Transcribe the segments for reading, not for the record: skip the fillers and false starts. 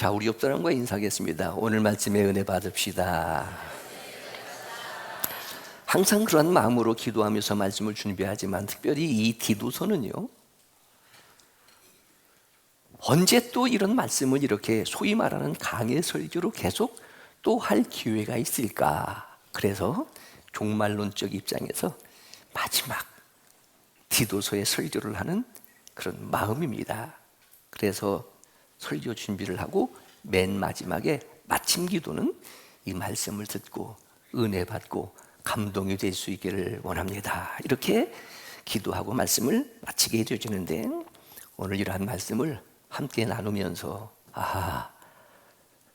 자, 우리 옆 사람과 인사하겠습니다. 오늘 말씀에 은혜 받읍시다. 항상 그런 마음으로 기도하면서 말씀을 준비하지만 특별히 이 디도서는요, 언제 또 이런 말씀을 이렇게 소위 말하는 강해 설교로 계속 또 할 기회가 있을까? 그래서 종말론적 입장에서 마지막 디도서의 설교를 하는 그런 마음입니다. 그래서 설교 준비를 하고 맨 마지막에 마침 기도는 이 말씀을 듣고 은혜 받고 감동이 될 수 있기를 원합니다. 이렇게 기도하고 말씀을 마치게 해주시는데, 오늘 이러한 말씀을 함께 나누면서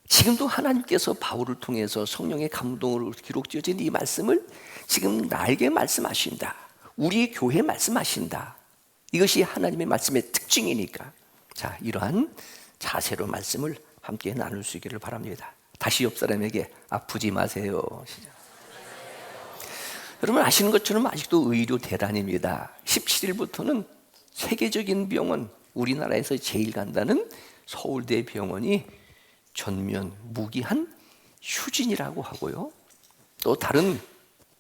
지금도 하나님께서 바울을 통해서 성령의 감동으로 기록되어진 이 말씀을 지금 나에게 말씀하신다, 우리 교회에 말씀하신다, 이것이 하나님의 말씀의 특징이니까, 자, 이러한 자세로 말씀을 함께 나눌 수 있기를 바랍니다. 다시 옆 사람에게 아프지 마세요. 여러분 아시는 것처럼 아직도 의료 대란입니다. 17일부터는 세계적인 병원, 우리나라에서 제일 간다는 서울대 병원이 전면 무기한 휴진이라고 하고요, 또 다른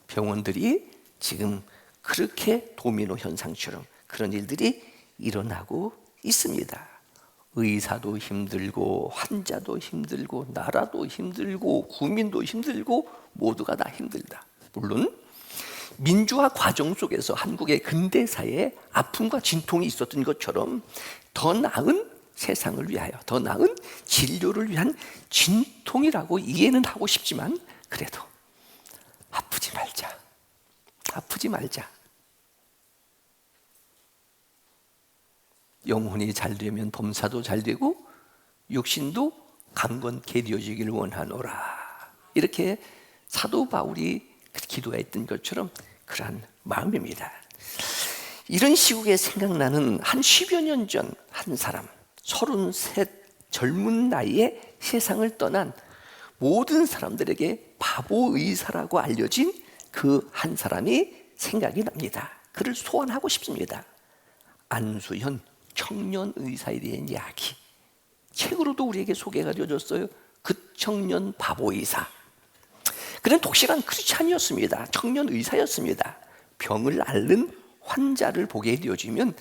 병원들이 지금 그렇게 도미노 현상처럼 그런 일들이 일어나고 있습니다. 의사도 힘들고 환자도 힘들고 나라도 힘들고 국민도 힘들고 모두가 다 힘들다. 물론 민주화 과정 속에서 한국의 근대사에 아픔과 진통이 있었던 것처럼 더 나은 세상을 위하여, 더 나은 진료를 위한 진통이라고 이해는 하고 싶지만, 그래도 아프지 말자, 아프지 말자. 영혼이 잘 되면 범사도 잘 되고 육신도 강건케 되어지기를 원하노라. 이렇게 사도 바울이 기도했던 것처럼 그러한 마음입니다. 이런 시국에 생각나는 한 10여 년 전 한 사람, 33 젊은 나이에 세상을 떠난 모든 사람들에게 바보 의사라고 알려진 그 한 사람이 생각이 납니다. 그를 소환하고 싶습니다. 안수현 청년 의사에 대한 이야기, 책으로도 우리에게 소개가 되어졌어요. 그 청년 바보 의사. 그는 독실한 크리스찬이었습니다. 청년 의사였습니다. 병을 앓는 환자를 보게 되어지면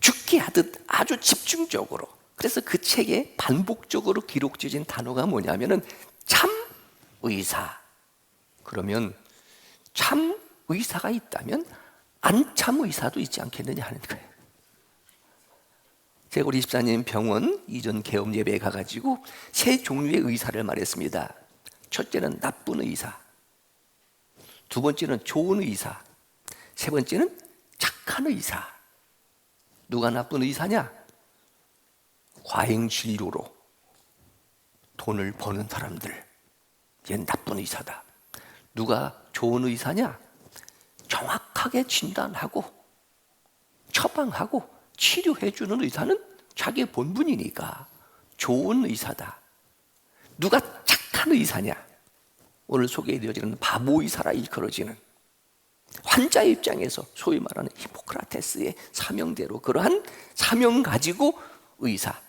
죽게 하듯 아주 집중적으로, 그래서 그 책에 반복적으로 기록되어진 단어가 뭐냐면은 참 의사. 그러면 참 의사가 있다면 안 참 의사도 있지 않겠느냐 하는 거예요. 제가 우리 집사님 병원 이전 개업 예배에 가가지고 세 종류의 의사를 말했습니다. 첫째는 나쁜 의사, 두 번째는 좋은 의사, 세 번째는 착한 의사. 누가 나쁜 의사냐? 과잉 진료로 돈을 버는 사람들, 얘는 나쁜 의사다. 누가 좋은 의사냐? 정확하게 진단하고 처방하고 치료해주는 의사는 자기의 본분이니까 좋은 의사다. 누가 착한 의사냐? 오늘 소개해드려지는 바보 의사라 일컬어지는, 환자의 입장에서 소위 말하는 히포크라테스의 사명대로 그러한 사명 가지고 의사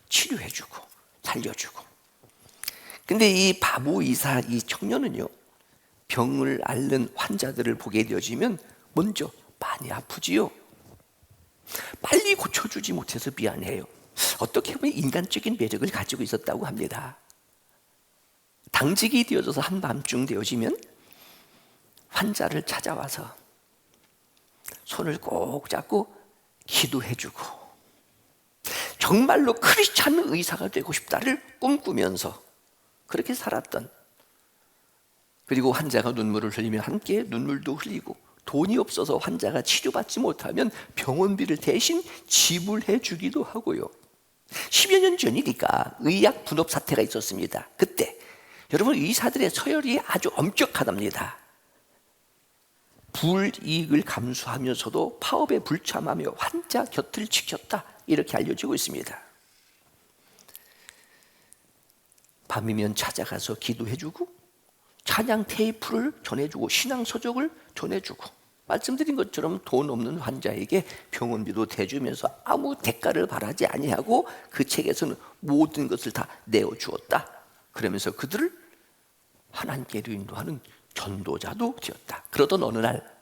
치료해주고 살려주고. 근데 이 바보 의사, 이 청년은요, 병을 앓는 환자들을 보게 되어지면 먼저 많이 아프지요. 빨리 고쳐주지 못해서 미안해요. 어떻게 보면 인간적인 매력을 가지고 있었다고 합니다. 당직이 되어져서 한밤중 되어지면 환자를 찾아와서 손을 꼭 잡고 기도해주고, 정말로 크리스찬 의사가 되고 싶다를 꿈꾸면서 그렇게 살았던, 그리고 환자가 눈물을 흘리면 함께 눈물도 흘리고, 돈이 없어서 환자가 치료받지 못하면 병원비를 대신 지불해 주기도 하고요. 10여 년 전이니까 의약 분업 사태가 있었습니다. 그때 여러분 의사들의 서열이 아주 엄격하답니다. 불이익을 감수하면서도 파업에 불참하며 환자 곁을 지켰다, 이렇게 알려지고 있습니다. 밤이면 찾아가서 기도해주고 찬양 테이프를 전해주고 신앙 서적을 전해주고, 말씀드린 것처럼 돈 없는 환자에게 병원비도 대주면서 아무 대가를 바라지 아니하고 그 책에서는 모든 것을 다 내어주었다. 그러면서 그들을 하나님께로 인도하는 전도자도 되었다. 그러던 어느 날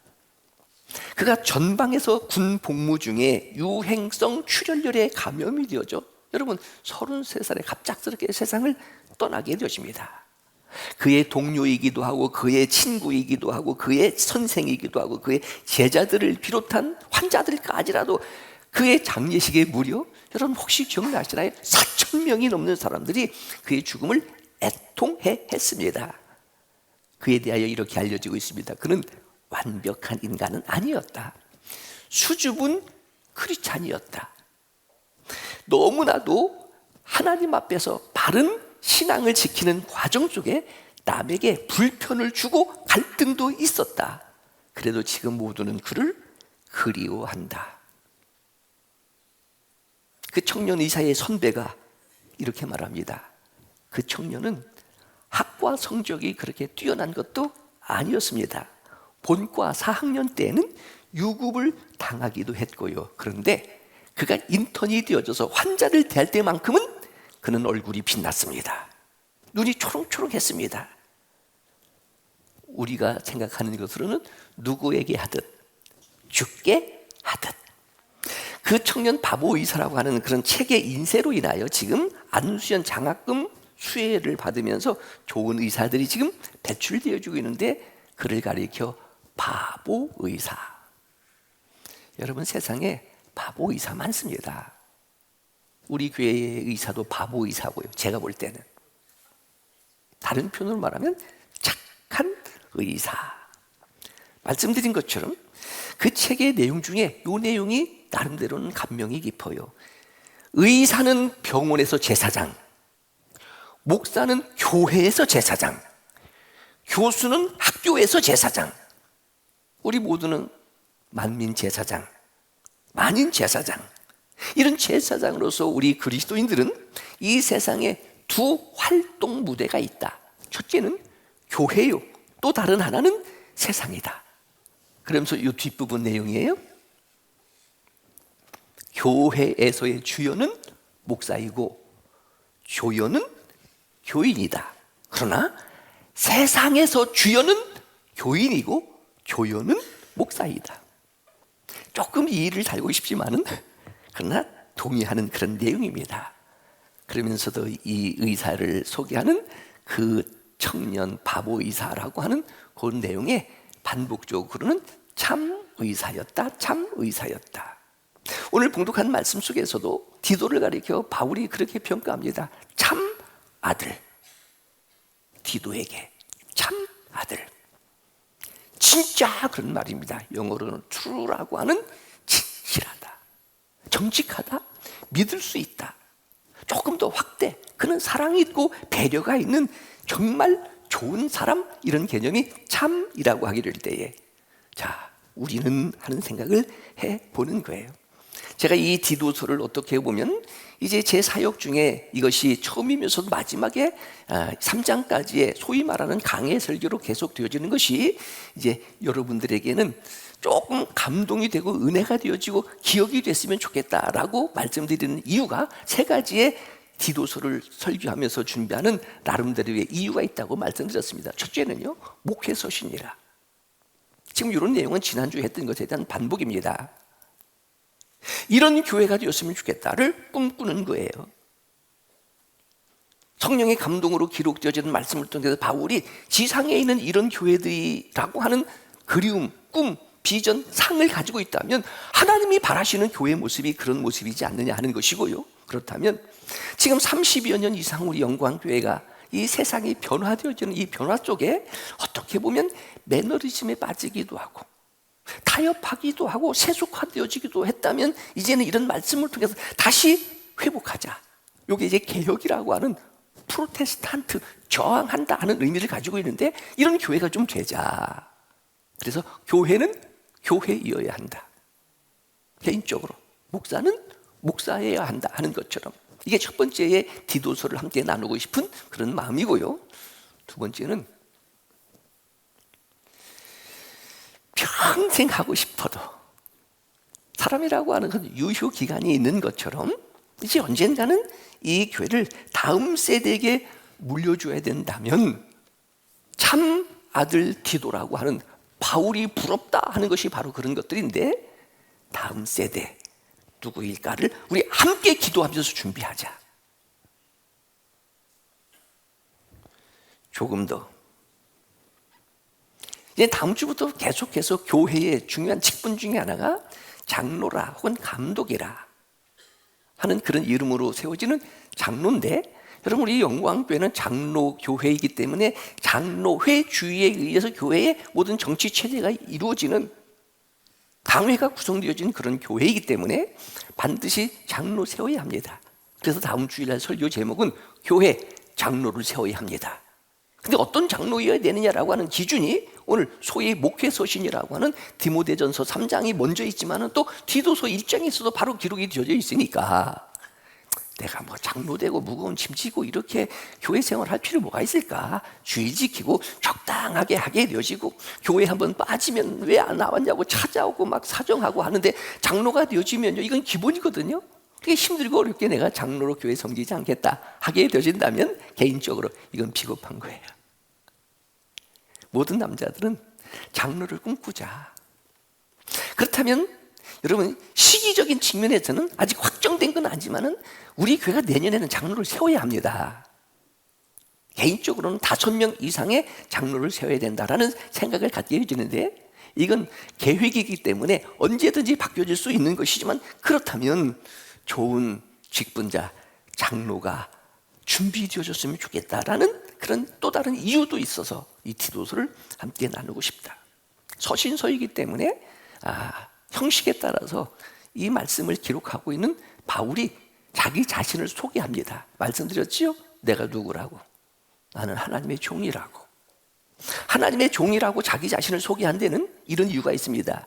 그가 전방에서 군 복무 중에 유행성 출혈열에 감염이 되어져 여러분 33살에 갑작스럽게 세상을 떠나게 되십니다. 그의 동료이기도 하고 그의 친구이기도 하고 그의 선생이기도 하고 그의 제자들을 비롯한 환자들까지라도 그의 장례식에 무려 여러분 혹시 기억나시나요? 4,000명이 넘는 사람들이 그의 죽음을 애통해 했습니다. 그에 대하여 이렇게 알려지고 있습니다. 그는 완벽한 인간은 아니었다. 수줍은 크리스찬이었다. 너무나도 하나님 앞에서 바른 신앙을 지키는 과정 속에 남에게 불편을 주고 갈등도 있었다. 그래도 지금 모두는 그를 그리워한다. 그 청년 의사의 선배가 이렇게 말합니다. 그 청년은 학과 성적이 그렇게 뛰어난 것도 아니었습니다. 본과 4학년 때는 유급을 당하기도 했고요. 그런데 그가 인턴이 되어져서 환자를 대할 때만큼은 그는 얼굴이 빛났습니다. 눈이 초롱초롱했습니다. 우리가 생각하는 것으로는 누구에게 하듯 죽게 하듯. 그 청년 바보 의사라고 하는 그런 책의 인쇄로 인하여 지금 안수현 장학금 수혜를 받으면서 좋은 의사들이 지금 배출되어지고 있는데 그를 가리켜 바보 의사. 여러분 세상에 바보 의사 많습니다. 우리 교회의 의사도 바보 의사고요. 제가 볼 때는 다른 표현으로 말하면 착한 의사. 말씀드린 것처럼 그 책의 내용 중에 이 내용이 나름대로는 감명이 깊어요. 의사는 병원에서 제사장, 목사는 교회에서 제사장, 교수는 학교에서 제사장. 우리 모두는 만민 제사장, 만인 제사장. 이런 제사장으로서 우리 그리스도인들은 이 세상에 두 활동 무대가 있다. 첫째는 교회요. 또 다른 하나는 세상이다. 그러면서 이 뒷부분 내용이에요. 교회에서의 주연은 목사이고 조연은 교인이다. 그러나 세상에서 주연은 교인이고 조연은 목사이다. 조금 이의를 달고 싶지만은 그러나 동의하는 그런 내용입니다. 그러면서도 이 의사를 소개하는 그 청년 바보 의사라고 하는 그 내용에 반복적으로는 참 의사였다, 참 의사였다. 오늘 봉독한 말씀 속에서도 디도를 가리켜 바울이 그렇게 평가합니다. 참 아들, 디도에게 참 아들. 진짜 그런 말입니다. 영어로는 true라고 하는 진실하다, 정직하다, 믿을 수 있다. 조금 더 확대, 그는 사랑이 있고 배려가 있는 정말 좋은 사람, 이런 개념이 참이라고 하기를 때에 자, 우리는 하는 생각을 해보는 거예요. 제가 이 디도서를 어떻게 보면 이제 제 사역 중에 이것이 처음이면서도 마지막에 3장까지의 소위 말하는 강해 설교로 계속 되어지는 것이 이제 여러분들에게는 조금 감동이 되고 은혜가 되어지고 기억이 됐으면 좋겠다라고 말씀드리는 이유가 세 가지의 디도서를 설교하면서 준비하는 나름대로의 이유가 있다고 말씀드렸습니다. 첫째는요, 목회 서신이라. 지금 이런 내용은 지난주에 했던 것에 대한 반복입니다. 이런 교회가 되었으면 좋겠다를 꿈꾸는 거예요. 성령의 감동으로 기록되어지는 말씀을 통해서 바울이 지상에 있는 이런 교회들이라고 하는 그리움, 꿈, 비전, 상을 가지고 있다면 하나님이 바라시는 교회 모습이 그런 모습이지 않느냐 하는 것이고요. 그렇다면 지금 30여 년 이상 우리 영광교회가 이 세상이 변화되어지는 이 변화 속에 어떻게 보면 매너리즘에 빠지기도 하고 타협하기도 하고 세속화되어지기도 했다면 이제는 이런 말씀을 통해서 다시 회복하자. 이게 이제 개혁이라고 하는 프로테스탄트, 저항한다 하는 의미를 가지고 있는데 이런 교회가 좀 되자. 그래서 교회는 교회이어야 한다. 개인적으로 목사는 목사여야 한다 하는 것처럼 이게 첫 번째의 디도서를 함께 나누고 싶은 그런 마음이고요. 두 번째는 평생 하고 싶어도 사람이라고 하는 건 유효 기간이 있는 것처럼 이제 언젠가는 이 교회를 다음 세대에게 물려줘야 된다면 참 아들 디도라고 하는 바울이 부럽다 하는 것이 바로 그런 것들인데, 다음 세대 누구일까를 우리 함께 기도하면서 준비하자. 조금 더 이제 다음 주부터 계속해서 교회의 중요한 직분 중에 하나가 장로라 혹은 감독이라 하는 그런 이름으로 세워지는 장로인데, 여러분 우리 영광교회는 장로교회이기 때문에 장로회 주의에 의해서 교회의 모든 정치 체제가 이루어지는, 당회가 구성되어진 그런 교회이기 때문에 반드시 장로 세워야 합니다. 그래서 다음 주일날 설교 제목은 교회 장로를 세워야 합니다. 근데 어떤 장로여야 되느냐라고 하는 기준이 오늘 소위 목회서신이라고 하는 디모데전서 3장이 먼저 있지만은 또 디도서 1장에서도 바로 기록이 되어져 있으니까, 내가 뭐 장로되고 무거운 짐 지고 이렇게 교회 생활할 필요 뭐가 있을까? 주의 지키고 적당하게 하게 되어지고, 교회 한번 빠지면 왜 안 나왔냐고 찾아오고 막 사정하고 하는데 장로가 되어지면요, 이건 기본이거든요. 그게 힘들고 어렵게 내가 장로로 교회 섬기지 않겠다 하게 되어진다면 개인적으로 이건 비겁한 거예요. 모든 남자들은 장로를 꿈꾸자. 그렇다면 여러분 시기적인 측면에서는 아직 확정된 건 아니지만은 우리 교회가 내년에는 장로를 세워야 합니다. 개인적으로는 5명 이상의 장로를 세워야 된다라는 생각을 갖게 해주는데, 이건 계획이기 때문에 언제든지 바뀌어질 수 있는 것이지만, 그렇다면 좋은 직분자 장로가 준비되어졌으면 좋겠다라는 그런 또 다른 이유도 있어서 이 디도서를 함께 나누고 싶다. 서신서이기 때문에 형식에 따라서 이 말씀을 기록하고 있는 바울이 자기 자신을 소개합니다. 말씀드렸지요? 내가 누구라고? 나는 하나님의 종이라고. 하나님의 종이라고 자기 자신을 소개한 데는 이런 이유가 있습니다.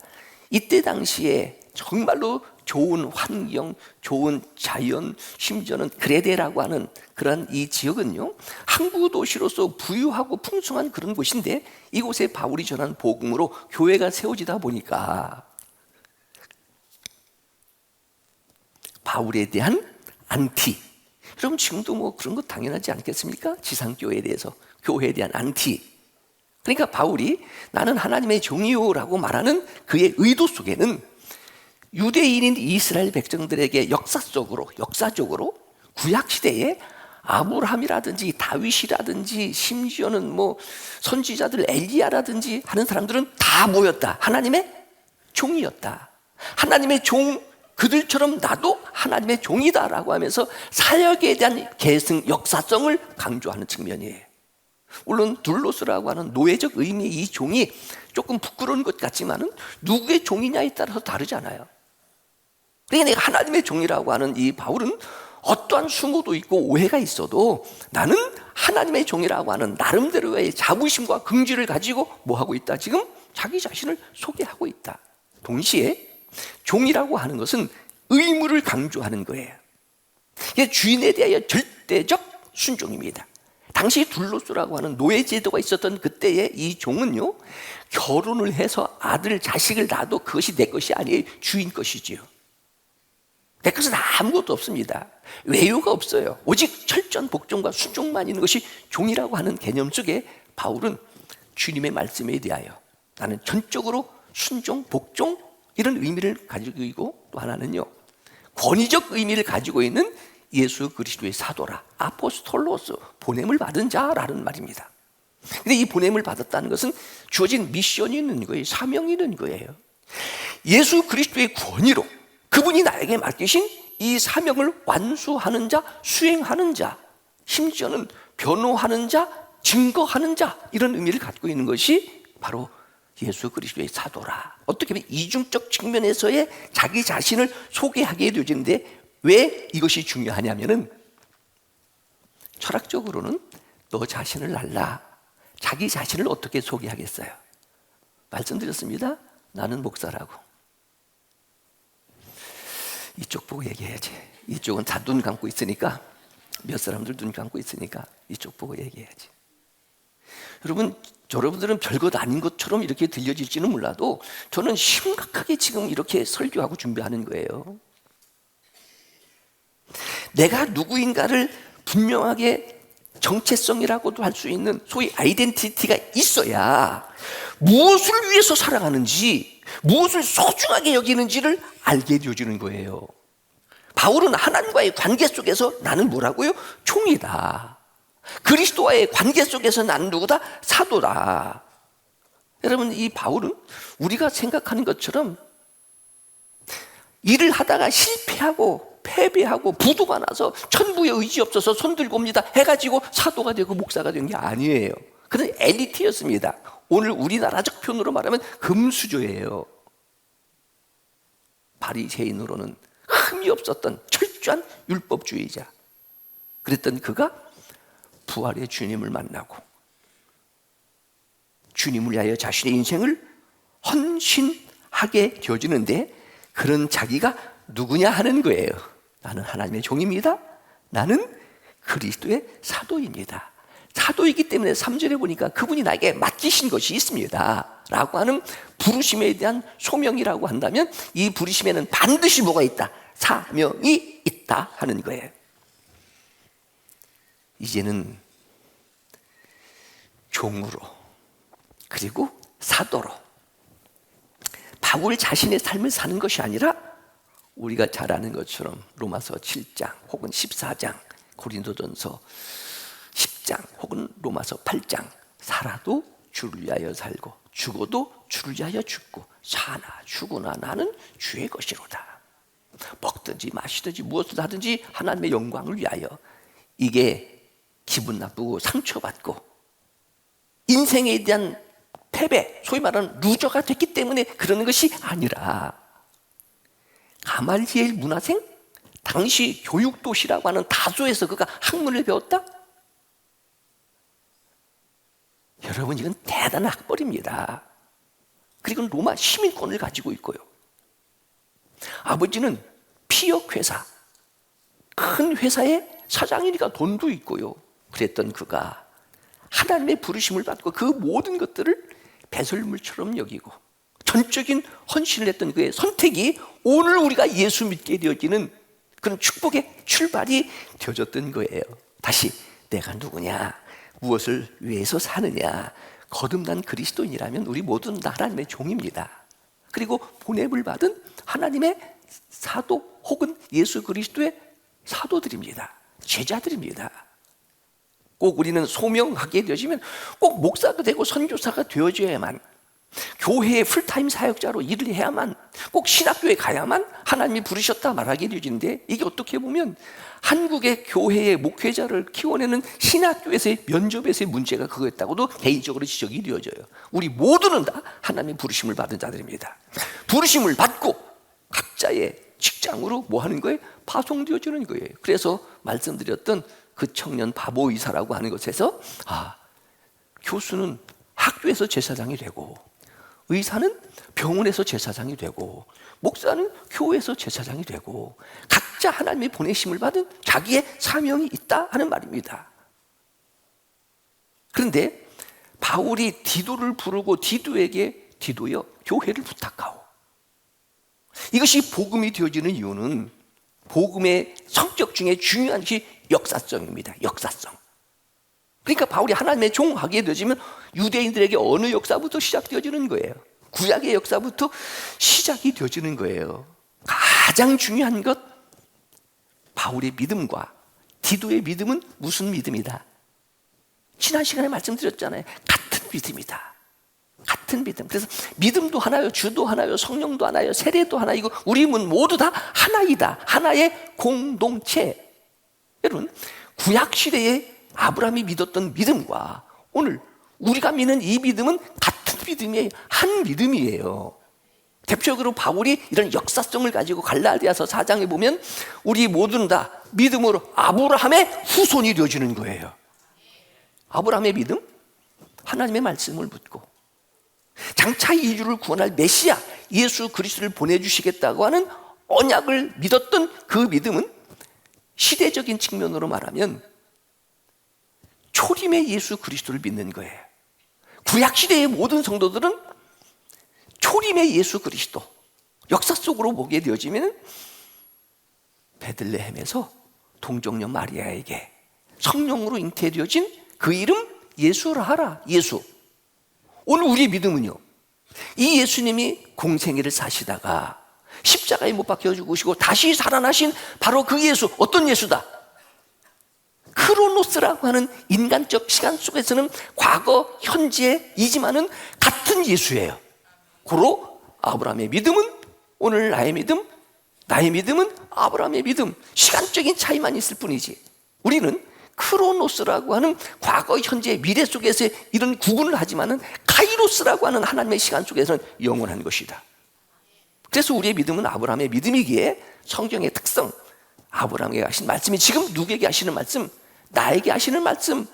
이때 당시에 정말로 좋은 환경, 좋은 자연, 심지어는 그레데라고 하는 그런 이 지역은요, 항구 도시로서 부유하고 풍성한 그런 곳인데, 이곳에 바울이 전한 복음으로 교회가 세워지다 보니까 바울에 대한 안티, 여러분 지금도 뭐 그런 거 당연하지 않겠습니까? 지상교회에 대해서 교회에 대한 안티. 그러니까 바울이 나는 하나님의 종이요라고 말하는 그의 의도 속에는 유대인인 이스라엘 백성들에게 역사적으로 구약시대에 아브라함이라든지 다윗이라든지 심지어는 뭐 선지자들 엘리야라든지 하는 사람들은 다 모였다. 하나님의 종이었다. 하나님의 종, 그들처럼 나도 하나님의 종이다라고 하면서 사역에 대한 계승, 역사성을 강조하는 측면이에요. 물론 둘로스라고 하는 노예적 의미의 이 종이 조금 부끄러운 것 같지만은 누구의 종이냐에 따라서 다르잖아요. 그러니까 내가 하나님의 종이라고 하는 이 바울은 어떠한 수모도 있고 오해가 있어도 나는 하나님의 종이라고 하는 나름대로의 자부심과 긍지를 가지고 뭐 하고 있다? 지금 자기 자신을 소개하고 있다. 동시에 종이라고 하는 것은 의무를 강조하는 거예요. 이게 주인에 대하여 절대적 순종입니다. 당시 둘로스라고 하는 노예 제도가 있었던 그때의 이 종은요, 결혼을 해서 아들, 자식을 낳아도 그것이 내 것이 아니에요. 주인 것이지요. 내 것은 아무것도 없습니다. 외유가 없어요. 오직 철저한 복종과 순종만 있는 것이 종이라고 하는 개념 속에 바울은 주님의 말씀에 대하여 나는 전적으로 순종, 복종 이런 의미를 가지고 있고, 또 하나는요, 권위적 의미를 가지고 있는 예수 그리스도의 사도라, 아포스톨로스, 보냄을 받은 자라는 말입니다. 근데 이 보냄을 받았다는 것은 주어진 미션이 있는 거예요. 사명이 있는 거예요. 예수 그리스도의 권위로 그분이 나에게 맡기신 이 사명을 완수하는 자, 수행하는 자, 심지어는 변호하는 자, 증거하는 자, 이런 의미를 갖고 있는 것이 바로 예수 그리스도의 사도라. 어떻게 보면 이중적 측면에서의 자기 자신을 소개하게 되어지는데, 왜 이것이 중요하냐면은 철학적으로는 너 자신을 알라. 자기 자신을 어떻게 소개하겠어요? 말씀드렸습니다. 나는 목사라고. 이쪽 보고 얘기해야지. 이쪽은 다 눈 감고 있으니까, 몇 사람들 눈 감고 있으니까 이쪽 보고 얘기해야지. 여러분들은 별것 아닌 것처럼 이렇게 들려질지는 몰라도 저는 심각하게 지금 이렇게 설교하고 준비하는 거예요. 내가 누구인가를 분명하게 정체성이라고도 할 수 있는 소위 아이덴티티가 있어야 무엇을 위해서 살아가는지, 무엇을 소중하게 여기는지를 알게 되어주는 거예요. 바울은 하나님과의 관계 속에서 나는 뭐라고요? 종이다. 그리스도와의 관계 속에서 나는 누구다? 사도다. 여러분, 이 바울은 우리가 생각하는 것처럼 일을 하다가 실패하고 패배하고 부도가 나서 천부의 의지 없어서 손들고 옵니다 해가지고 사도가 되고 목사가 된 게 아니에요. 그는 엘리트였습니다. 오늘 우리나라적 표현으로 말하면 금수저예요. 바리새인으로는 흠이 없었던 철저한 율법주의자. 그랬던 그가 부활의 주님을 만나고 주님을 위하여 자신의 인생을 헌신하게 되어지는데, 그런 자기가 누구냐 하는 거예요. 나는 하나님의 종입니다. 나는 그리스도의 사도입니다. 사도이기 때문에 3절에 보니까 그분이 나에게 맡기신 것이 있습니다 라고 하는 부르심에 대한 소명이라고 한다면, 이 부르심에는 반드시 뭐가 있다? 사명이 있다 하는 거예요. 이제는 종으로 그리고 사도로 바울 자신의 삶을 사는 것이 아니라 우리가 잘 아는 것처럼 로마서 7장 혹은 14장, 고린도전서 10장 혹은 로마서 8장, 살아도 주를 위하여 살고 죽어도 주를 위하여 죽고 사나 죽으나 나는 주의 것이로다. 먹든지 마시든지 무엇을 하든지 하나님의 영광을 위하여. 이게 기분 나쁘고 상처받고 인생에 대한 패배, 소위 말하는 루저가 됐기 때문에 그러는 것이 아니라, 가말리엘 문화생, 당시 교육도시라고 하는 다소에서 그가 학문을 배웠다? 여러분, 이건 대단한 학벌입니다. 그리고 로마 시민권을 가지고 있고요. 아버지는 피역회사, 큰 회사의 사장이니까 돈도 있고요. 그랬던 그가 하나님의 부르심을 받고 그 모든 것들을 배설물처럼 여기고 전적인 헌신을 했던 그의 선택이 오늘 우리가 예수 믿게 되어지는 그런 축복의 출발이 되어졌던 거예요. 다시 내가 누구냐, 무엇을 위해서 사느냐, 거듭난 그리스도인이라면 우리 모두는 하나님의 종입니다. 그리고 보냄을 받은 하나님의 사도 혹은 예수 그리스도의 사도들입니다. 제자들입니다. 꼭 우리는 소명하게 되어지면 꼭 목사가 되고 선교사가 되어져야만, 교회의 풀타임 사역자로 일을 해야만, 꼭 신학교에 가야만 하나님이 부르셨다 말하게 되어지는데, 이게 어떻게 보면 한국의 교회의 목회자를 키워내는 신학교에서의 면접에서의 문제가 그거였다고도 개인적으로 지적이 되어져요. 우리 모두는 다 하나님의 부르심을 받은 자들입니다. 부르심을 받고 각자의 직장으로 뭐 하는 거예요? 파송되어지는 거예요. 그래서 말씀드렸던 그 청년 바보 의사라고 하는 것에서, 교수는 학교에서 제사장이 되고, 의사는 병원에서 제사장이 되고, 목사는 교회에서 제사장이 되고, 각자 하나님의 보내심을 받은 자기의 사명이 있다 하는 말입니다. 그런데 바울이 디도를 부르고 디도에게 디도여 교회를 부탁하오. 이것이 복음이 되어지는 이유는 복음의 성격 중에 중요한 것이 역사성입니다. 역사성. 그러니까 바울이 하나님의 종하게 되어지면 유대인들에게 어느 역사부터 시작되어지는 거예요? 구약의 역사부터 시작이 되어지는 거예요. 가장 중요한 것, 바울의 믿음과 디도의 믿음은 무슨 믿음이다? 지난 시간에 말씀드렸잖아요. 같은 믿음이다. 같은 믿음. 그래서 믿음도 하나요, 주도 하나요, 성령도 하나요, 세례도 하나이고 우리는 모두 다 하나이다. 하나의 공동체. 여러분, 구약 시대에 아브라함이 믿었던 믿음과 오늘 우리가 믿는 이 믿음은 같은 믿음이에요. 한 믿음이에요. 대표적으로 바울이 이런 역사성을 가지고 갈라디아서 4장에 보면 우리 모두는 다 믿음으로 아브라함의 후손이 되어지는 거예요. 아브라함의 믿음? 하나님의 말씀을 묻고 장차 인류를 구원할 메시아 예수 그리스도를 보내주시겠다고 하는 언약을 믿었던 그 믿음은 시대적인 측면으로 말하면 초림의 예수 그리스도를 믿는 거예요. 구약시대의 모든 성도들은 초림의 예수 그리스도 역사 속으로 보게 되어지면 베들레헴에서 동정녀 마리아에게 성령으로 잉태되어진 그 이름 예수라 하라. 예수. 오늘 우리의 믿음은요, 이 예수님이 공생애를 사시다가 십자가에 못 박혀 죽으시고 다시 살아나신 바로 그 예수. 어떤 예수다? 크로노스라고 하는 인간적 시간 속에서는 과거, 현재이지만은 같은 예수예요. 고로 아브라함의 믿음은 오늘 나의 믿음, 나의 믿음은 아브라함의 믿음. 시간적인 차이만 있을 뿐이지 우리는 크로노스라고 하는 과거, 현재, 미래 속에서 이런 구분을 하지만은 카이로스라고 하는 하나님의 시간 속에서는 영원한 것이다. 그래서 우리의 믿음은 아브라함의 믿음이기에 성경의 특성, 아브라함에게 하신 말씀이 지금 누구에게 하시는 말씀? 나에게 하시는 말씀.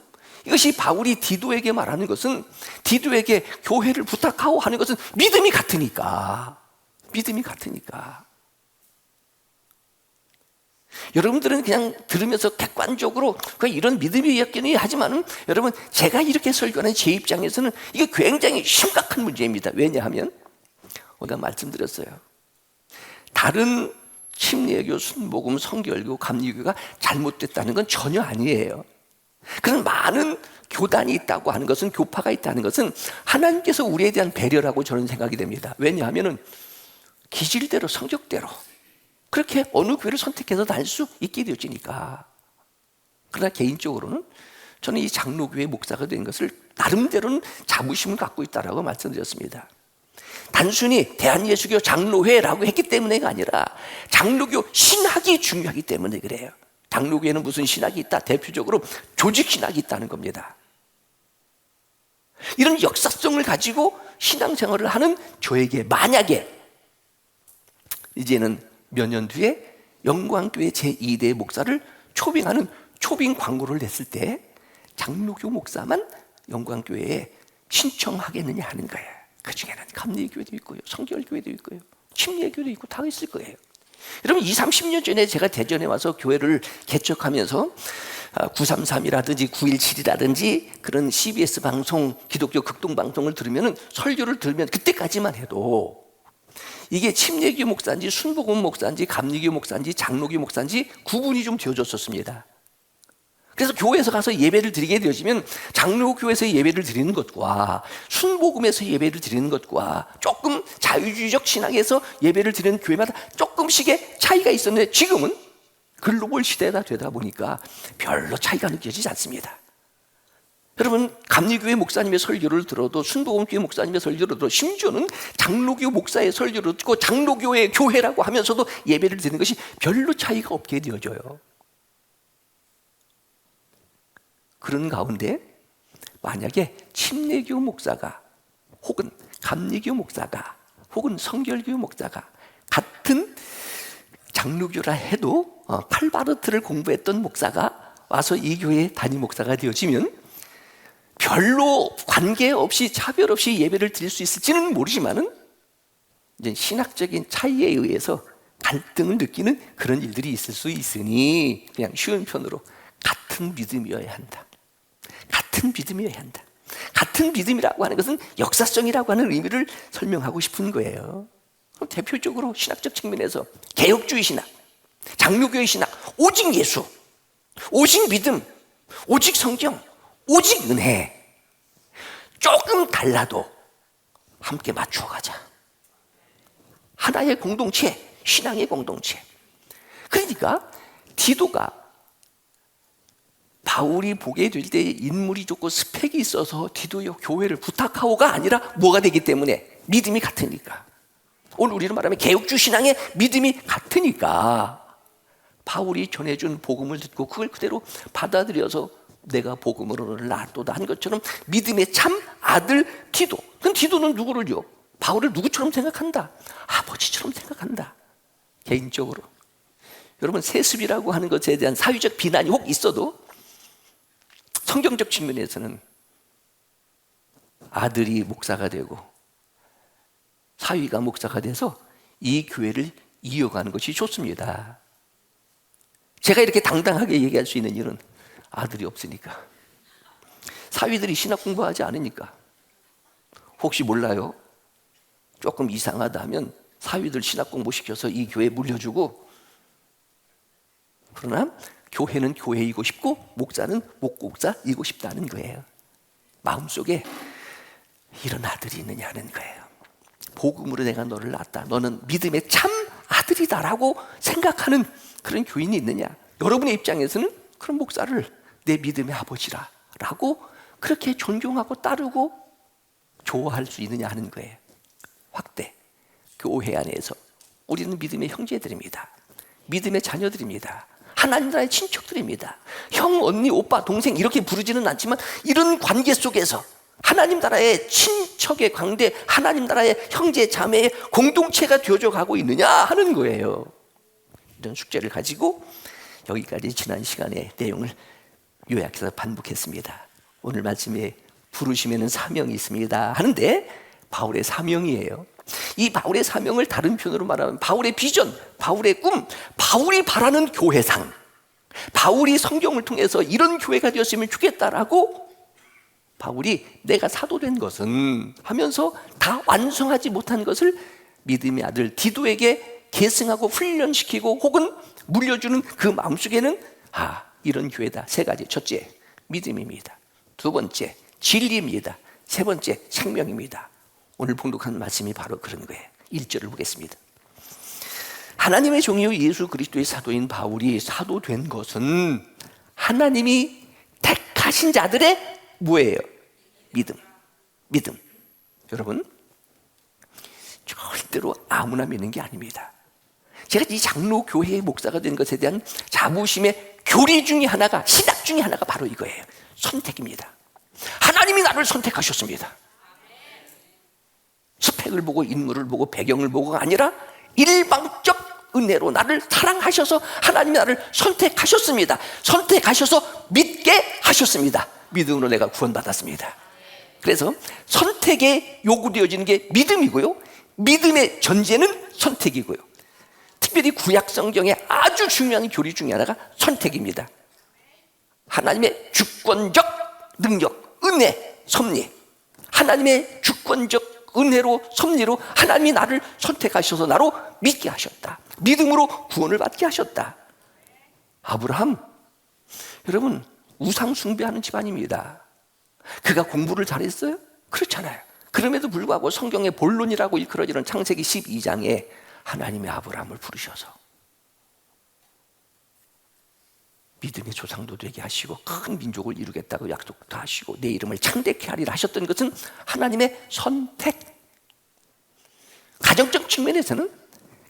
이것이 바울이 디도에게 말하는 것은, 디도에게 교회를 부탁하고 하는 것은 믿음이 같으니까. 믿음이 같으니까. 여러분들은 그냥 들으면서 객관적으로 그냥 이런 믿음이었겠니 하지만은, 여러분, 제가 이렇게 설교하는 제 입장에서는 이게 굉장히 심각한 문제입니다. 왜냐하면 오늘 말씀드렸어요. 다른 침례교, 순복음, 성결교, 감리교가 잘못됐다는 건 전혀 아니에요. 그런 많은 교단이 있다고 하는 것은, 교파가 있다는 것은 하나님께서 우리에 대한 배려라고 저는 생각이 됩니다. 왜냐하면 기질대로, 성격대로 그렇게 어느 교회를 선택해서 다닐 수 있게 되어지니까. 그러나 개인적으로는 저는 이 장로교회 목사가 된 것을 나름대로는 자부심을 갖고 있다라고 말씀드렸습니다. 단순히 대한예수교 장로회라고 했기 때문에가 아니라 장로교 신학이 중요하기 때문에 그래요. 장로교회는 무슨 신학이 있다? 대표적으로 조직 신학이 있다는 겁니다. 이런 역사성을 가지고 신앙생활을 하는 저에게 만약에 이제는 몇 년 뒤에 영광교회 제2대 목사를 초빙하는 초빙 광고를 냈을 때 장로교 목사만 영광교회에 신청하겠느냐 하는 거예요. 그 중에는 감리교회도 있고요, 성결교회도 있고요, 침례교회도 있고 다 있을 거예요. 여러분, 20, 30년 전에 제가 대전에 와서 교회를 개척하면서 933이라든지 917이라든지 그런 CBS 방송, 기독교 극동 방송을 들으면, 설교를 들으면 그때까지만 해도 이게 침례교 목사인지 순복음 목사인지 감리교 목사인지 장로교 목사인지 구분이 좀 되어졌었습니다. 그래서 교회에서 가서 예배를 드리게 되어지면 장로교에서 예배를 드리는 것과 순복음에서 예배를 드리는 것과 조금 자유주의적 신앙에서 예배를 드리는 교회마다 조금씩의 차이가 있었는데, 지금은 글로벌 시대가 되다 보니까 별로 차이가 느껴지지 않습니다. 여러분, 감리교회 목사님의 설교를 들어도, 순복음교회 목사님의 설교를 들어도, 심지어는 장로교 목사의 설교를 듣고 장로교회 교회라고 하면서도 예배를 드리는 것이 별로 차이가 없게 되어져요. 그런 가운데 만약에 침례교 목사가 혹은 감리교 목사가 혹은 성결교 목사가 같은 장로교라 해도 칼바르트를 공부했던 목사가 와서 이 교회의 담임 목사가 되어지면 별로 관계없이, 차별 없이 예배를 드릴 수 있을지는 모르지만은 이제 신학적인 차이에 의해서 갈등을 느끼는 그런 일들이 있을 수 있으니, 그냥 쉬운 편으로 같은 믿음이어야 한다. 같은 믿음이어야 한다. 같은 믿음이라고 하는 것은 역사성이라고 하는 의미를 설명하고 싶은 거예요. 대표적으로 신학적 측면에서 개혁주의 신학, 장로교의 신학, 오직 예수, 오직 믿음, 오직 성경, 오직 은혜. 조금 달라도 함께 맞춰가자. 하나의 공동체, 신앙의 공동체. 그러니까 디도가 바울이 보게 될 때 인물이 좋고 스펙이 있어서 디도의 교회를 부탁하고가 아니라 뭐가 되기 때문에? 믿음이 같으니까. 오늘 우리로 말하면 개혁주의 신앙의 믿음이 같으니까 바울이 전해준 복음을 듣고 그걸 그대로 받아들여서 내가 복음으로 낫도다 한 것처럼 믿음의 참 아들 디도. 그럼 디도는 누구를요? 바울을 누구처럼 생각한다? 아버지처럼 생각한다. 개인적으로. 여러분, 세습이라고 하는 것에 대한 사회적 비난이 혹 있어도 성경적 측면에서는 아들이 목사가 되고 사위가 목사가 돼서 이 교회를 이어가는 것이 좋습니다. 제가 이렇게 당당하게 얘기할 수 있는 이유는 아들이 없으니까, 사위들이 신학 공부하지 않으니까, 혹시 몰라요? 조금 이상하다면 사위들 신학 공부 시켜서 이 교회에 물려주고, 그러나 교회는 교회이고 싶고 목사는 목사이고 싶다는 거예요. 마음속에 이런 아들이 있느냐는 거예요. 복음으로 내가 너를 낳았다, 너는 믿음의 참 아들이다라고 생각하는 그런 교인이 있느냐? 여러분의 입장에서는 그런 목사를 내 믿음의 아버지라고 그렇게 존경하고 따르고 좋아할 수 있느냐 하는 거예요. 확대, 교회 안에서 우리는 믿음의 형제들입니다. 믿음의 자녀들입니다. 하나님 나라의 친척들입니다. 형, 언니, 오빠, 동생 이렇게 부르지는 않지만 이런 관계 속에서 하나님 나라의 친척의 관계, 하나님 나라의 형제 자매의 공동체가 되어져 가고 있느냐 하는 거예요. 이런 숙제를 가지고 여기까지 지난 시간의 내용을 요약해서 반복했습니다. 오늘 말씀에 부르심에는 사명이 있습니다 하는데, 바울의 사명이에요. 이 바울의 사명을 다른 표현으로 말하면 바울의 비전, 바울의 꿈, 바울이 바라는 교회상, 바울이 성경을 통해서 이런 교회가 되었으면 좋겠다라고 바울이 내가 사도된 것은 하면서 다 완성하지 못한 것을 믿음의 아들 디도에게 계승하고 훈련시키고 혹은 물려주는 그 마음속에는 이런 교회다. 세 가지. 첫째, 믿음입니다. 두 번째, 진리입니다. 세 번째, 생명입니다. 오늘 봉독한 말씀이 바로 그런 거예요. 1절을 보겠습니다. 하나님의 종이요 예수 그리스도의 사도인 바울이 사도된 것은 하나님이 택하신 자들의 뭐예요? 믿음. 여러분, 절대로 아무나 믿는 게 아닙니다. 제가 이 장로 교회의 목사가 된 것에 대한 자부심의 교리 중에 하나가, 신학 중에 하나가 바로 이거예요. 선택입니다. 하나님이 나를 선택하셨습니다. 스펙을 보고 인물을 보고 배경을 보고가 아니라 일방적 은혜로 나를 사랑하셔서 하나님이 나를 선택하셨습니다. 선택하셔서 믿게 하셨습니다. 믿음으로 내가 구원받았습니다. 그래서 선택에 요구되어지는 게 믿음이고요, 믿음의 전제는 선택이고요. 특별히 구약 성경의 아주 중요한 교리 중에 하나가 선택입니다. 하나님의 주권적 능력, 은혜, 섭리, 하나님의 주권적 은혜로 섭리로 하나님이 나를 선택하셔서 나로 믿게 하셨다. 믿음으로 구원을 받게 하셨다. 아브라함, 여러분, 우상 숭배하는 집안입니다. 그가 공부를 잘했어요? 그렇잖아요. 그럼에도 불구하고 성경의 본론이라고 일컬어지는 창세기 12장에 하나님의 아브라함을 부르셔서 믿음의 조상도 되게 하시고 큰 민족을 이루겠다고 약속도 하시고 내 이름을 창대케 하리라 하셨던 것은 하나님의 선택. 가정적 측면에서는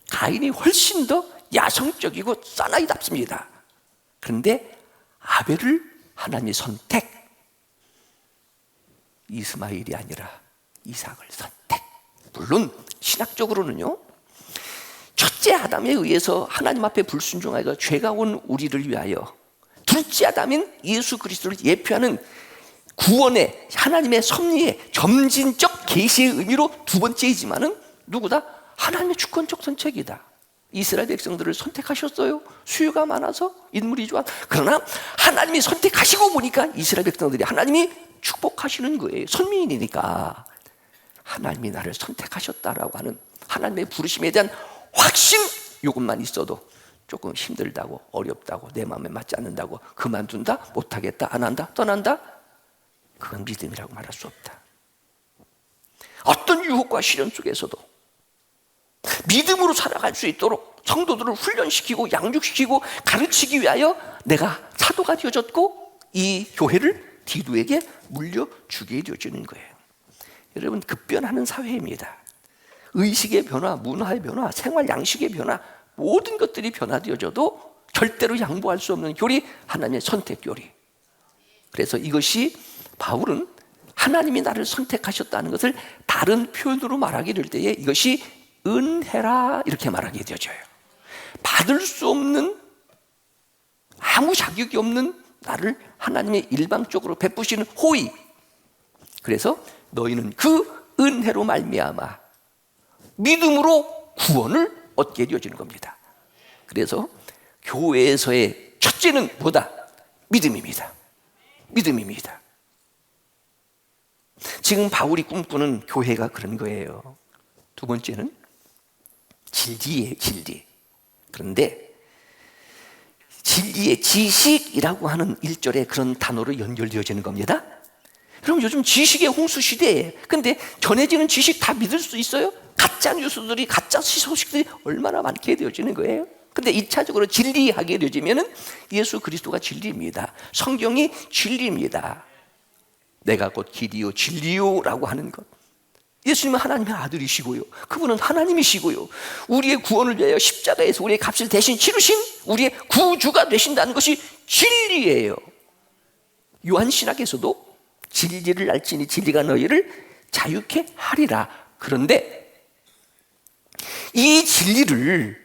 가인이 훨씬 더 야성적이고 사나이답습니다. 그런데 아벨을 하나님이 선택, 이스마엘이 아니라 이삭을 선택. 물론 신학적으로는요, 첫째 아담에 의해서 하나님 앞에 불순종하여 죄가 온 우리를 위하여 둘째 아담인 예수 그리스도를 예표하는 구원의 하나님의 섭리의 점진적 계시의 의미로 두 번째이지만은 누구다? 하나님의 주권적 선택이다. 이스라엘 백성들을 선택하셨어요. 수요가 많아서 인물이 좋아. 그러나 하나님이 선택하시고 보니까 이스라엘 백성들이 하나님이 축복하시는 거예요. 선민이니까 하나님이 나를 선택하셨다라고 하는 하나님의 부르심에 대한 확신, 이것만 있어도 조금 힘들다고, 어렵다고, 내 마음에 맞지 않는다고 그만둔다, 못하겠다, 안 한다, 떠난다, 그건 믿음이라고 말할 수 없다. 어떤 유혹과 시련 속에서도 믿음으로 살아갈 수 있도록 성도들을 훈련시키고 양육시키고 가르치기 위하여 내가 사도가 되어졌고 이 교회를 디도에게 물려주게 되어지는 거예요. 여러분, 급변하는 사회입니다. 의식의 변화, 문화의 변화, 생활 양식의 변화, 모든 것들이 변화되어져도 절대로 양보할 수 없는 교리, 하나님의 선택 교리. 그래서 이것이 바울은 하나님이 나를 선택하셨다는 것을 다른 표현으로 말하게 될 때에 이것이 은혜라 이렇게 말하게 되어져요. 받을 수 없는, 아무 자격이 없는 나를 하나님이 일방적으로 베푸시는 호의. 그래서 너희는 그 은혜로 말미암아 믿음으로 구원을 얻게 되어지는 겁니다. 그래서 교회에서의 첫째는 뭐다? 믿음입니다. 믿음입니다. 지금 바울이 꿈꾸는 교회가 그런 거예요. 두 번째는 진리예요, 진리. 그런데 진리의 지식이라고 하는 1절에 그런 단어로 연결되어지는 겁니다. 그럼 요즘 지식의 홍수 시대예요. 근데 전해지는 지식 다 믿을 수 있어요? 가짜 뉴스들이, 가짜 소식들이 얼마나 많게 되어지는 거예요. 근데 2차적으로 진리하게 되어지면은 예수 그리스도가 진리입니다. 성경이 진리입니다. 내가 곧 길이요 진리요라고 하는 것. 예수님은 하나님의 아들이시고요, 그분은 하나님이시고요, 우리의 구원을 위하여 십자가에서 우리의 값을 대신 치르신 우리의 구주가 되신다는 것이 진리예요. 요한신학에서도 진리를 알지니 진리가 너희를 자유케 하리라. 그런데 이 진리를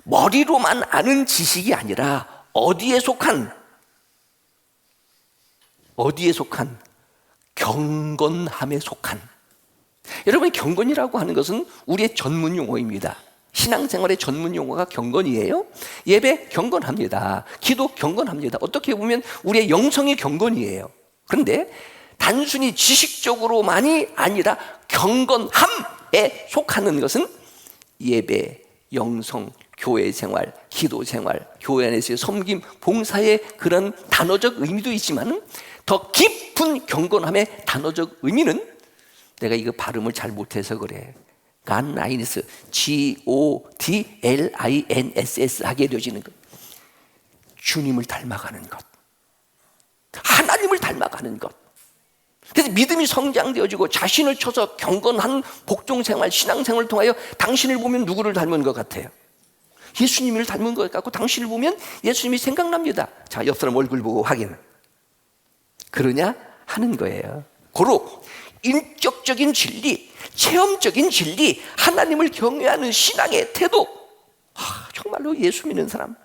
머리로만 아는 지식이 아니라 어디에 속한 경건함에 속한. 여러분, 경건이라고 하는 것은 우리의 전문 용어입니다. 신앙생활의 전문 용어가 경건이에요. 예배 경건합니다. 기도 경건합니다. 어떻게 보면 우리의 영성이 경건이에요. 그런데 단순히 지식적으로만이 아니라 경건함에 속하는 것은 예배, 영성, 교회 생활, 기도 생활, 교회 안에서의 섬김, 봉사의 그런 단어적 의미도 있지만 더 깊은 경건함의 단어적 의미는, 내가 이거 발음을 잘 못해서 그래, 간라인스, Godlinss 하게 되어지는 것. 주님을 닮아가는 것, 하나님을 닮아가는 것. 그래서 믿음이 성장되어지고 자신을 쳐서 경건한 복종생활, 신앙생활을 통하여 당신을 보면 누구를 닮은 것 같아요? 예수님을 닮은 것 같고, 당신을 보면 예수님이 생각납니다. 자, 옆 사람 얼굴 보고 확인. 그러냐 하는 거예요. 고로 인격적인 진리, 체험적인 진리, 하나님을 경외하는 신앙의 태도, 정말로 예수 믿는 사람.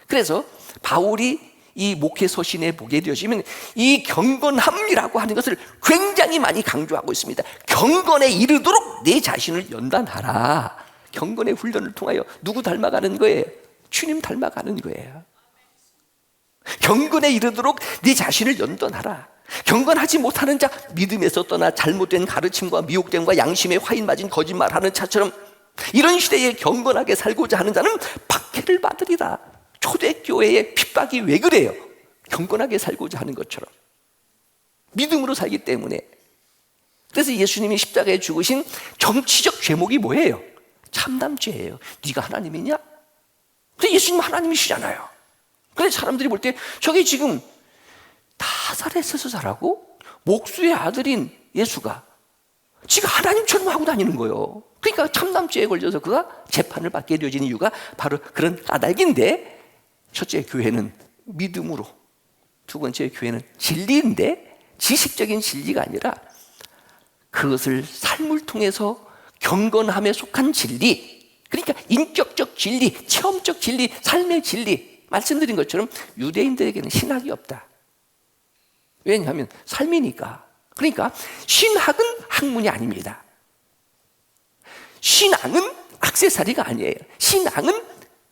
그래서 바울이 이 목회 서신에 보게 되어지면 이 경건함이라고 하는 것을 굉장히 많이 강조하고 있습니다. 경건에 이르도록 내 자신을 연단하라. 경건의 훈련을 통하여 누구 닮아가는 거예요? 주님 닮아가는 거예요. 경건에 이르도록 네 자신을 연단하라. 경건하지 못하는 자, 믿음에서 떠나 잘못된 가르침과 미혹됨과 양심에 화인 맞은 거짓말하는 자처럼 이런 시대에 경건하게 살고자 하는 자는 박해를 받으리라. 초대교회의 핍박이 왜 그래요? 경건하게 살고자 하는 것처럼, 믿음으로 살기 때문에. 그래서 예수님이 십자가에 죽으신 정치적 죄목이 뭐예요? 참담죄예요. 네가 하나님이냐? 근데 예수님 하나님이시잖아요. 그래서 사람들이 볼 때 저게 지금 나사렛에서 자라고 목수의 아들인 예수가 지금 하나님처럼 하고 다니는 거예요. 그러니까 참담죄에 걸려서 그가 재판을 받게 되어진 이유가 바로 그런 까닭인데, 첫째 교회는 믿음으로, 두 번째 교회는 진리인데 지식적인 진리가 아니라 그것을 삶을 통해서 경건함에 속한 진리, 그러니까 인격적 진리, 체험적 진리, 삶의 진리. 말씀드린 것처럼 유대인들에게는 신학이 없다. 왜냐하면 삶이니까. 그러니까 신학은 학문이 아닙니다. 신앙은 액세서리가 아니에요. 신앙은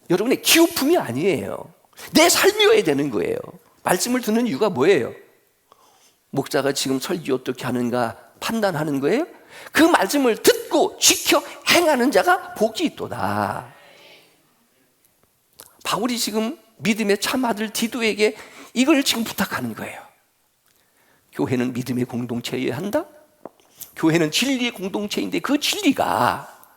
여러분의 기호품이 아니에요. 내 삶이어야 되는 거예요. 말씀을 듣는 이유가 뭐예요? 목사가 지금 설교 어떻게 하는가 판단하는 거예요? 그 말씀을 듣고 지켜 행하는 자가 복이 있도다. 바울이 지금 믿음의 참 아들 디도에게 이걸 지금 부탁하는 거예요. 교회는 믿음의 공동체여야 한다. 교회는 진리의 공동체인데 그 진리가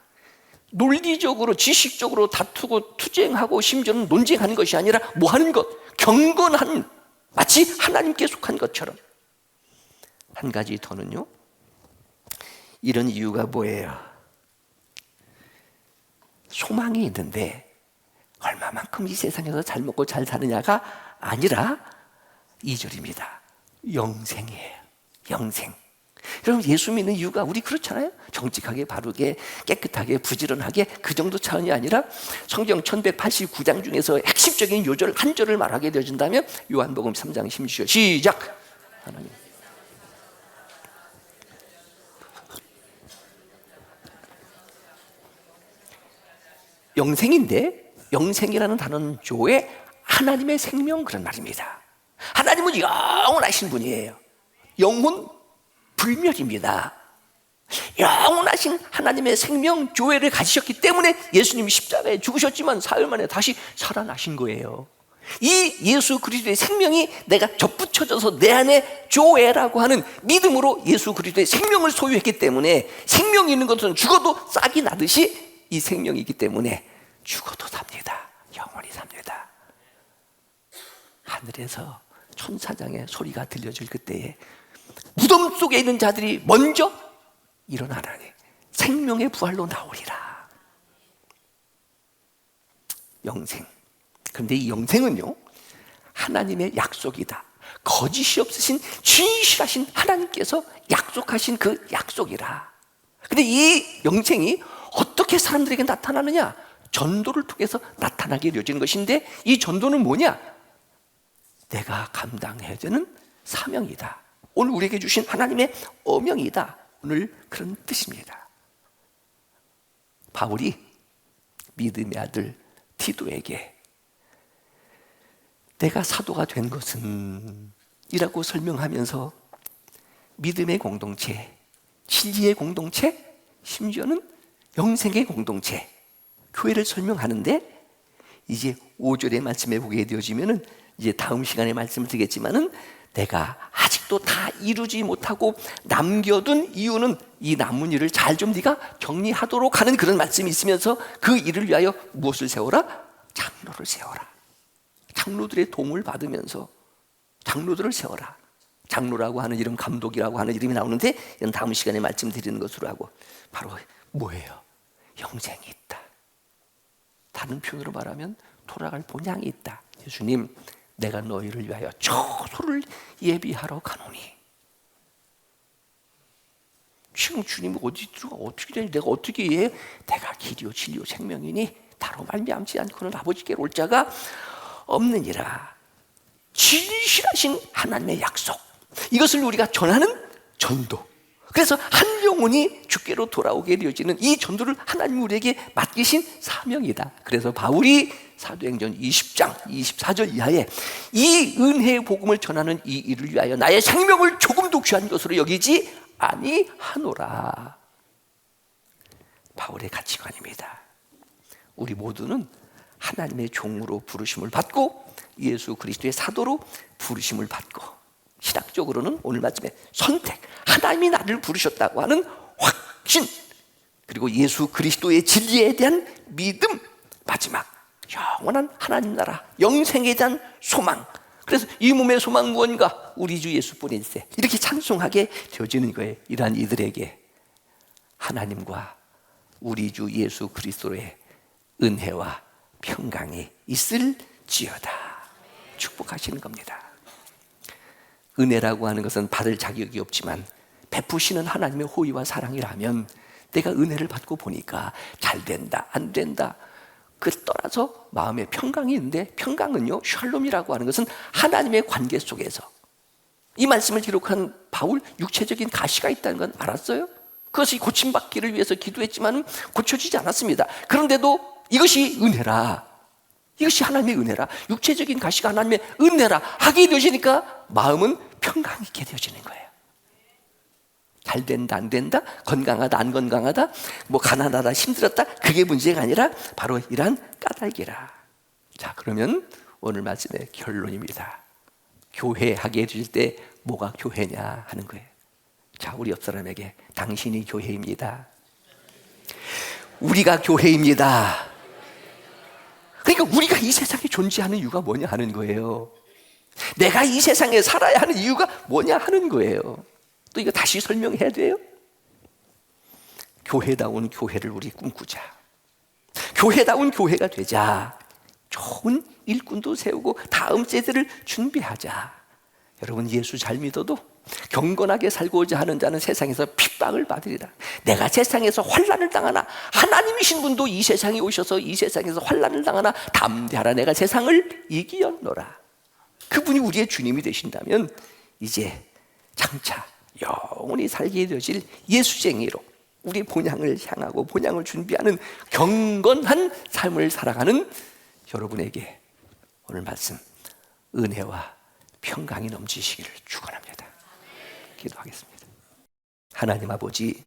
논리적으로 지식적으로 다투고 투쟁하고 심지어는 논쟁하는 것이 아니라 뭐 하는 것? 경건한, 마치 하나님께 속한 것처럼. 한 가지 더는요, 이런 이유가 뭐예요? 소망이 있는데 얼마만큼 이 세상에서 잘 먹고 잘 사느냐가 아니라 2절입니다. 영생이에요. 영생. 여러분, 예수 믿는 이유가 우리 그렇잖아요. 정직하게, 바르게, 깨끗하게, 부지런하게, 그 정도 차원이 아니라 성경 1189장 중에서 핵심적인 요절 한 절을 말하게 되어진다면 요한복음 3장 16절 시작. 하나님. 영생인데, 영생이라는 단어는 조의 하나님의 생명, 그런 말입니다. 하나님은 영원하신 분이에요. 영혼 불멸입니다. 영원하신 하나님의 생명 조회를 가지셨기 때문에 예수님이 십자가에 죽으셨지만 사흘 만에 다시 살아나신 거예요. 이 예수 그리스도의 생명이 내가 접붙여져서 내 안에 조회라고 하는 믿음으로 예수 그리스도의 생명을 소유했기 때문에, 생명이 있는 것은 죽어도 싹이 나듯이 이 생명이 있기 때문에 죽어도 삽니다. 영원히 삽니다. 하늘에서 천사장의 소리가 들려질 그때에 무덤 속에 있는 자들이 먼저 일어나라니 생명의 부활로 나오리라. 영생. 그런데 이 영생은요, 하나님의 약속이다. 거짓이 없으신 진실하신 하나님께서 약속하신 그 약속이라. 근데 이 영생이 어떻게 사람들에게 나타나느냐? 전도를 통해서 나타나게 되어지는 것인데, 이 전도는 뭐냐? 내가 감당해야 되는 사명이다. 오늘 우리에게 주신 하나님의 어명이다. 오늘 그런 뜻입니다. 바울이 믿음의 아들 디도에게 내가 사도가 된 것은 이라고 설명하면서 믿음의 공동체, 진리의 공동체, 심지어는 영생의 공동체, 교회를 설명하는데, 이제 5절의 말씀에 보게 되어지면은 이제 다음 시간에 말씀을 드리겠지만은, 내가 아직도 다 이루지 못하고 남겨둔 이유는 이 남은 일을 잘 좀 네가 정리하도록 하는 그런 말씀이 있으면서, 그 일을 위하여 무엇을 세워라? 장로를 세워라. 장로들의 도움을 받으면서 장로들을 세워라. 장로라고 하는 이름, 감독이라고 하는 이름이 나오는데, 이건 다음 시간에 말씀드리는 것으로 하고, 바로 뭐예요? 영생이 있다. 다른 표현으로 말하면 돌아갈 본향이 있다. 예수님, 내가 너희를 위하여 처소를 예비하러 가노니. 지금 주님이 어디 들어가 어떻게 되니? 내가 어떻게 해? 내가 길이요 진리요 생명이니 다로 말미암지 않고는 아버지께로 올 자가 없느니라. 진실하신 하나님의 약속, 이것을 우리가 전하는 전도. 그래서 한 영혼이 주께로 돌아오게 되어지는 이 전도를 하나님 우리에게 맡기신 사명이다. 그래서 바울이 사도행전 20장 24절 이하에 이 은혜의 복음을 전하는 이 일을 위하여 나의 생명을 조금도 귀한 것으로 여기지 아니하노라. 바울의 가치관입니다. 우리 모두는 하나님의 종으로 부르심을 받고 예수 그리스도의 사도로 부르심을 받고, 신학적으로는 오늘 말씀에 선택, 하나님이 나를 부르셨다고 하는 확신, 그리고 예수 그리스도의 진리에 대한 믿음, 마지막 영원한 하나님 나라 영생에 대한 소망. 그래서 이 몸의 소망 무언가? 우리 주 예수뿐일세. 이렇게 찬송하게 되어지는 거예요. 이러한 이들에게 하나님과 우리 주 예수 그리스도의 은혜와 평강이 있을지어다 축복하시는 겁니다. 은혜라고 하는 것은 받을 자격이 없지만 베푸시는 하나님의 호의와 사랑이라면, 내가 은혜를 받고 보니까 잘 된다 안 된다 그 떠나서 마음에 평강이 있는데, 평강은요, 샬롬이라고 하는 것은 하나님의 관계 속에서, 이 말씀을 기록한 바울, 육체적인 가시가 있다는 건 알았어요? 그것이 고침받기를 위해서 기도했지만 고쳐지지 않았습니다. 그런데도 이것이 은혜라, 이것이 하나님의 은혜라, 육체적인 가시가 하나님의 은혜라 하게 되어지니까 마음은 평강 있게 되어지는 거예요. 잘 된다 안 된다, 건강하다 안 건강하다, 뭐 가난하다 힘들었다, 그게 문제가 아니라 바로 이러한 까닭이라. 자, 그러면 오늘 말씀의 결론입니다. 교회하게 해주실 때 뭐가 교회냐 하는 거예요. 자, 우리 옆 사람에게 당신이 교회입니다. 우리가 교회입니다. 그러니까 우리가 이 세상에 존재하는 이유가 뭐냐 하는 거예요. 내가 이 세상에 살아야 하는 이유가 뭐냐 하는 거예요. 또 이거 다시 설명해야 돼요? 교회다운 교회를 우리 꿈꾸자. 교회다운 교회가 되자. 좋은 일꾼도 세우고 다음 세대를 준비하자. 여러분, 예수 잘 믿어도 경건하게 살고자 하는 자는 세상에서 핍박을 받으리라. 내가 세상에서 환난을 당하나, 하나님이신 분도 이 세상에 오셔서 이 세상에서 환난을 당하나 담대하라, 내가 세상을 이기었노라. 그분이 우리의 주님이 되신다면 이제 장차 영원히 살게 되어질 예수쟁이로 우리 본향을 향하고 본향을 준비하는 경건한 삶을 살아가는 여러분에게 오늘 말씀 은혜와 평강이 넘치시기를 축원합니다. 기도하겠습니다. 하나님 아버지,